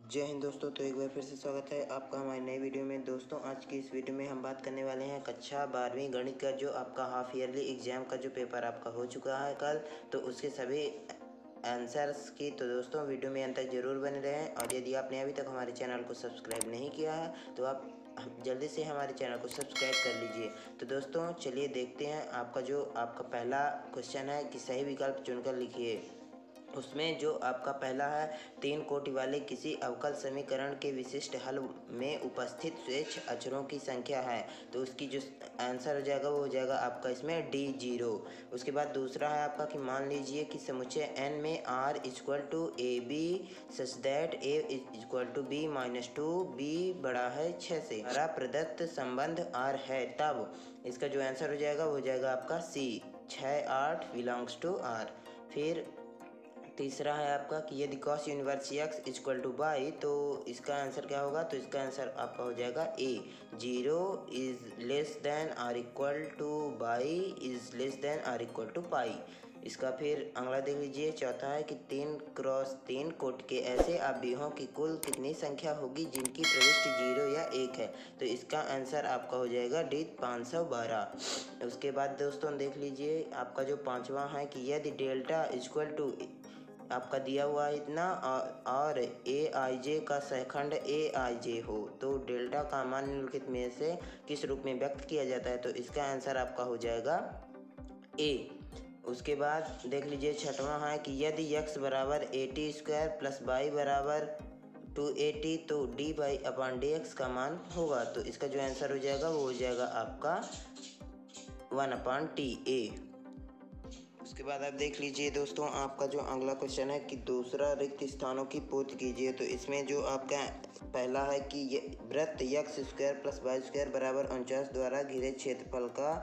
जय हिंद दोस्तों। तो एक बार फिर से स्वागत है आपका हमारी नई वीडियो में। दोस्तों आज की इस वीडियो में हम बात करने वाले हैं कक्षा 12वीं गणित का जो आपका हाफ ईयरली एग्जाम का जो पेपर आपका हो चुका है कल, तो उसके सभी आंसर्स की। तो दोस्तों वीडियो में अंत तक जरूर बने रहें, और यदि आपने अभी तक हमारे चैनल को सब्सक्राइब नहीं किया है तो आप जल्दी से हमारे चैनल को सब्सक्राइब कर लीजिए। तो दोस्तों चलिए देखते हैं आपका पहला क्वेश्चन है कि सही विकल्प चुनकर लिखिए। उसमें जो आपका पहला है, 3 कोटि वाले किसी अवकल समीकरण के विशिष्ट हल में उपस्थित शेष अक्षरों की संख्या है, तो उसकी जो आंसर हो जाएगा वो हो जाएगा आपका इसमें डी 0। उसके बाद दूसरा है आपका कि मान लीजिए कि समुच्चय n में r equal to A B such that a equal to B minus 2 b बड़ा है 6 से, हमारा प्रदत्त संबंध r है, तब इसका जो आंसर हो जाएगा वो हो जाएगा आपका सी 6 8 बिलोंग्स टू r। फिर तीसरा है आपका कि यदि cos universe x equal to by, तो इसका आंसर क्या होगा, तो इसका आंसर आपका हो जाएगा A 0 is less than or equal to by is less than or equal to pi. इसका फिर अगला देख लीजिए। चौथा है कि 3 क्रॉस 3 कोट के ऐसे अवयवों की कुल कितनी संख्या होगी जिनकी प्रविष्टि 0 या 1 है, तो इसका आंसर आपका हो जाएगा डी 512। उसके बाद दोस्तों देख लीजिए आपका जो पांचवा है कि यदि डेल्टा इक्वल टू आपका दिया हुआ है इतना और ए आई जे का सहखंड ए आई जे हो, तो डेल्टा का मान निम्नलिखित में से किस रूप में व्यक्त किया जाता है, तो इसका आंसर आपका हो जाएगा ए। उसके बाद देख लीजिए छठवां है कि यदि x बराबर 80 स्क्वायर प्लस y बराबर 280, तो D by upon D x का मान होगा, तो इसका जो आंसर हो जाएगा वो हो जाएगा आपका 1/t a। उसके बाद आप देख लीजिए दोस्तों आपका जो अगला क्वेश्चन है कि दूसरा रिक्त स्थानों की पूर्ति कीजिए। तो इसमें जो आपका पहला है कि वृत्त x square plus Y square बराबर 49 द्वारा घिरे क्षेत्रफल का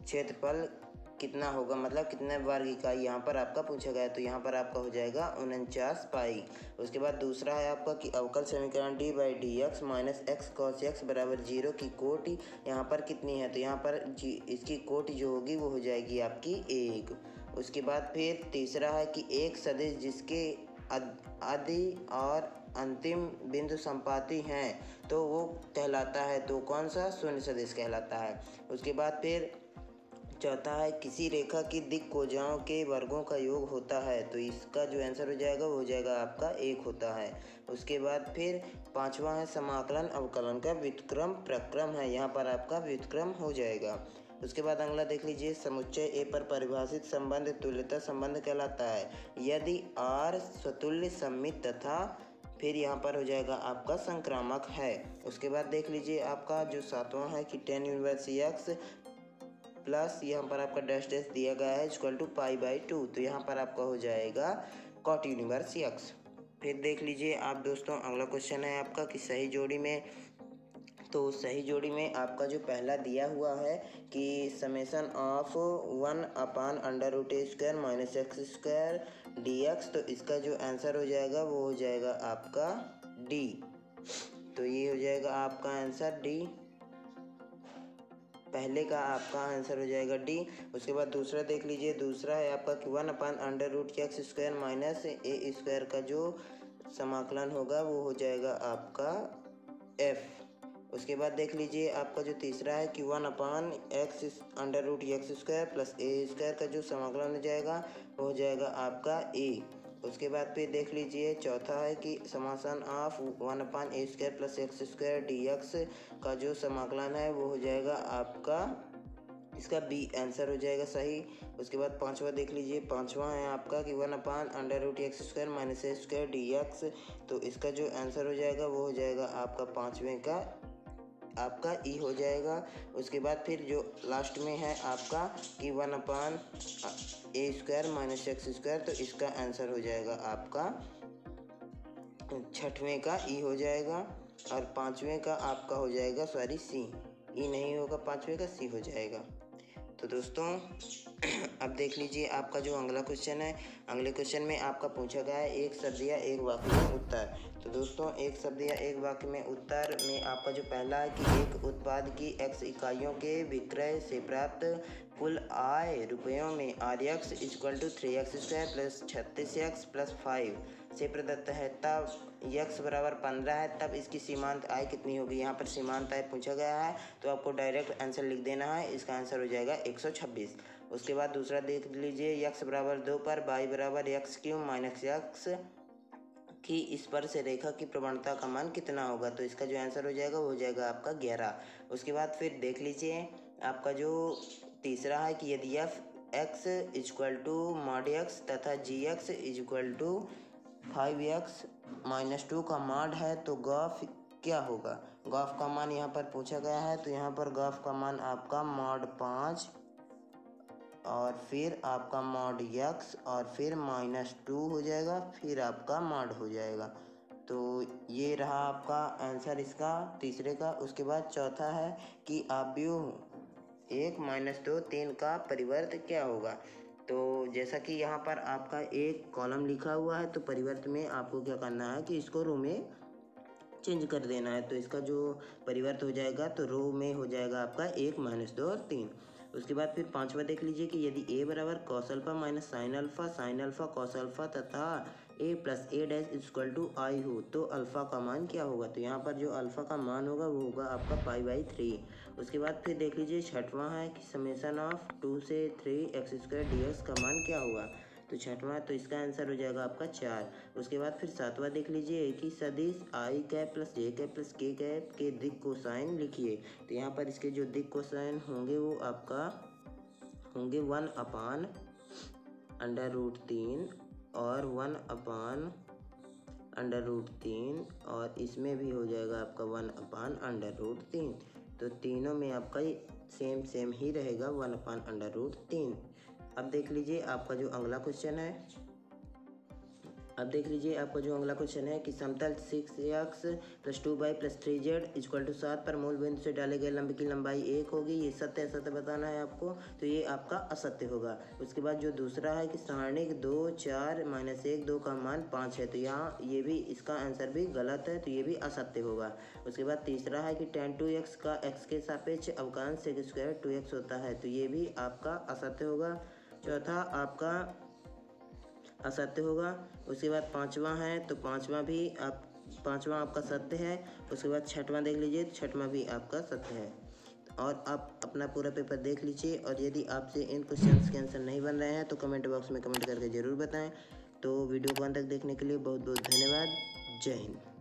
क्षेत्रफल कितना होगा, मतलब कितने वर्ग इकाई यहाँ पर आपका पूछा गया, तो यहाँ पर आपका हो जाएगा 49 पाई। उसके बाद दूसरा है आपका कि अवकल समीकरण D by D x minus x cos x बराबर 0 की कोटि यहाँ पर कितनी है, तो यहाँ पर इसकी कोटि जो होगी वो हो जाएगी आपकी 1। उसके बाद फिर तीसरा है कि एक सदिश जिसके आदि और अंतिम बिंदु संपाती हैं तो वो कहलाता है, तो कौन सा, शून्य सदिश कहलाता है। उसके बाद फिर चौथा है किसी रेखा की दिक्कोजाओं के वर्गों का योग होता है, तो इसका जो आंसर हो जाएगा वो हो जाएगा आपका 1 होता है। उसके बाद फिर पांचवा है समाकलन अवकलन का व्युत्क्रम प्रक्रम है, यहाँ पर आपका व्युत्क्रम हो जाएगा। उसके बाद अगला देख लीजिए समुच्चय ए पर परिभाषित संबंध तुल्यता संबंध कहलाता है यदि आर स्वतुल्य सममित तथा फिर यहाँ पर हो जाएगा आपका संक्रामक है। उसके बाद देख लीजिए आपका जो सातवां है कि tan इनवर्स एक्स प्लस यहाँ पर आपका डैश डैश दिया गया है इक्वल टू पाई बाई 2, तो यहाँ पर आपका हो जाएगा कॉट यूनिवर्स एक्स। फिर देख लीजिए आप दोस्तों अगला क्वेश्चन है आपका कि सही जोड़ी में, तो सही जोड़ी में आपका जो पहला दिया हुआ है कि summation of 1/√a² minus x square d x, तो इसका जो आंसर हो जाएगा वो हो जाएगा आपका डी, तो ये हो जाएगा आपका आंसर डी, पहले का आपका आंसर हो जाएगा डी। उसके बाद दूसरा देख लीजिए, दूसरा है आपका कि 1/√x² माइनस ए स्क्वायर का जो समाकलन होगा वो हो जाएगा आपका एफ। उसके बाद देख लीजिए आपका जो तीसरा है कि 1/√x² प्लस ए स्क्वायर का जो समाकलन हो जाएगा वो हो जाएगा आपका ए। उसके बाद फिर देख लीजिए चौथा है कि समासन of 1/a² plus x square d x का जो समाकलन है वो हो जाएगा आपका, इसका बी आंसर हो जाएगा सही। उसके बाद पांचवा देख लीजिए, पांचवा है आपका कि 1/√x² माइनस ए स्क्वायर डी एक्स, तो इसका जो आंसर हो जाएगा वो हो जाएगा आपका पाँचवें का आपका ई हो जाएगा। उसके बाद फिर जो लास्ट में है आपका कि 1/a² माइनस एक्स स्क्वायर, तो इसका आंसर हो जाएगा आपका छठवें का ई हो जाएगा, और पाँचवें का आपका हो जाएगा सॉरी सी, ई नहीं होगा, पाँचवें का सी हो जाएगा। तो दोस्तों अब देख लीजिए आपका जो अगला क्वेश्चन है, अगले क्वेश्चन में आपका पूछा गया है एक शब्द या एक वाक्य में उत्तर। तो दोस्तों एक शब्द या एक वाक्य में उत्तर में आपका जो पहला है कि एक उत्पाद की x इकाइयों के विक्रय से प्राप्त कुल आय रुपयों में rx equal to 3x² plus 36x plus 5 से प्रदत्त है, तब x बराबर 15 है तब इसकी सीमांत आय कितनी होगी। यहाँ पर सीमांत आय पूछा गया है तो आपको डायरेक्ट आंसर लिख देना है। इसका आंसर हो जाएगा 126। उसके बाद दूसरा देख लीजिए, x बराबर 2 पर y बराबर x³ माइनस x की स्पर्श रेखा की प्रवणता का मान कितना होगा। तो इसका जो आंसर हो जाएगा वो हो जाएगा आपका 11। उसके बाद फिर देख लीजिए आपका जो तीसरा है कि यदि f(x) equal to mod x तथा gx इक्वल टू 5x - 2 का मॉड है तो गॉफ क्या होगा। गॉफ का मान यहाँ पर पूछा गया है तो यहाँ पर गॉफ का मान आपका mod 5 और फिर आपका mod x और फिर -2 हो जाएगा, फिर आपका mod हो जाएगा। तो ये रहा आपका आंसर इसका तीसरे का। उसके बाद चौथा है कि आव्यूह 1 - 2 3 का परिवर्त क्या होगा। तो जैसा कि यहाँ पर आपका एक कॉलम लिखा हुआ है तो परिवर्त में आपको क्या करना है कि इसको रो में चेंज कर देना है। तो इसका जो परिवर्त हो जाएगा तो रो में हो जाएगा आपका 1 - 2 और 3। उसके बाद फिर पांचवा देख लीजिए कि यदि a बराबर cos alpha minus sine alpha cos alpha तथा a plus a dash equal to I हो तो अल्फा का मान क्या होगा। तो यहाँ पर जो अल्फा का मान होगा वो होगा आपका π/3। उसके बाद फिर देख लीजिए छठवां है कि समेसन ऑफ 2 से 3x² dx का मान क्या होगा। तो छठवां तो इसका आंसर हो जाएगा आपका 4। उसके बाद फिर सातवां देख लीजिए कि सदिश i cap plus j cap plus k cap के दिक कोसाइन लिखिए। तो यहाँ पर इसके जो दिक कोसाइन होंगे वो आपका होंगे 1/√3 और 1/√3 और इसमें भी हो जाएगा आपका 1/√3। तो तीनों में आपका सेम ही रहेगा 1/√3। अब देख लीजिए आपका जो अगला क्वेश्चन है कि समतल 6x + 2y + 3z = 7 पर मूल बिंदु से डाले गए लंब की लंबाई 1 होगी। ये सत्य असत्य बताना है आपको, तो ये आपका असत्य होगा। उसके बाद जो दूसरा है कि सारणिक 2 4 - 1 2 का मान 5 है तो यहाँ ये भी इसका आंसर भी गलत है तो ये भी असत्य होगा। उसके बाद तीसरा है कि tan 2x का x के सापेक्ष अवकांश sec² 2x होता है तो ये भी आपका असत्य होगा। चौथा आपका असत्य होगा। उसके बाद पांचवा है तो पांचवा आपका सत्य है। उसके बाद छठवां देख लीजिए तो छठवां भी आपका सत्य है। और आप अपना पूरा पेपर देख लीजिए और यदि आपसे इन क्वेश्चंस के आंसर नहीं बन रहे हैं तो कमेंट बॉक्स में कमेंट करके ज़रूर बताएं। तो वीडियो को अंत तक देखने के लिए बहुत बहुत धन्यवाद। जय हिंद।